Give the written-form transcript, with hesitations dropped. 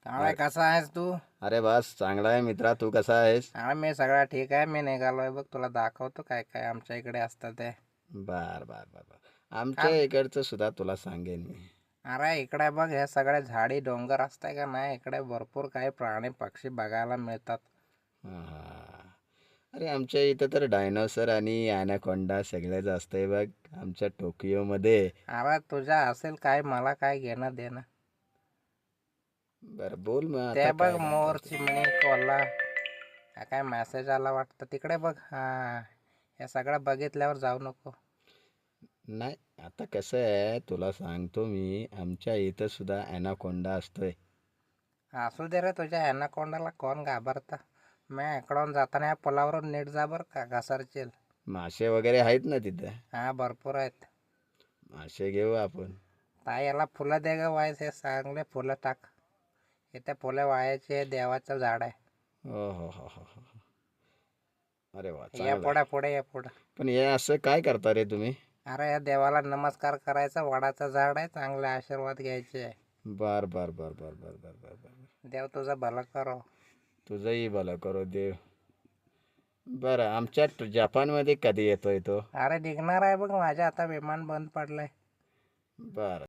काय कसा आहेस तू? अरे बस चांगला आहे मित्रा. तू कसा आहेस? मी सगळा ठीक आहे. मी निघालोय बघ, तुला दाखवतो काय काय आमच्या इकडे असतं ते. बर बर बर बर आमच्या अरे इकडचं सुद्धा तुला सांगेन मी. अरे इकडे बघ, हे सगळे झाडी डोंगर असतंय का नाही, इकडे भरपूर काही प्राणी पक्षी बघायला मिळतात. हा. अरे आमच्या इथं तर डायनोसर आणि ॲनाकोंडा सगळेच असतंय बघ आमच्या टोकियोमध्ये. अरे तुझ्या असेल काय, मला काय घेणं देणं. बर बोल मग ते आता बघ, काय मोर म्हणतोस तू? चिमणी कोल्हा. हा काय मेसेज आला वाटतं, तिकडे बघ. हा, हे सगळं बघितल्यावर जाऊ नको. नाही, आता कसं आहे तुला सांगतो मी, आमच्या इथं सुद्धा ॲनाकोंडा असतोय. असू दे रे, तुझ्या ॲनाकोंडाला कोण घाबरतं. मी इकडून जाताना या पुलावरून नीट जा बरं का, घसरशील. मासे वगैरे आहेत ना तिथं? हा, भरपूर आहेत. मासे घेऊ आपण. ताई याला फुलं दे ग, वायस हे चांगले फुलं टाक. इथे फुलं वायाचे, हे देवाचं झाड आहे. हो हो हो हो हो. अरे वा या चांगलं पुढे आहे. पुढे या पुढे. पण हे असं काय करता रे तुम्ही? अरे या देवाला नमस्कार करायचा, वडाचं झाड आहे, चांगले आशीर्वाद घ्यायचे आहे. बर बर बर बर बर बर बर बर. देव तुझं भलं करो. तुझंही भलं करो देव. बरं, आमच्या जपानमध्ये कधी येतोय तो? अरे निघणार आहे बघ, माझ्या आता विमान बंद पडलंय. बरं.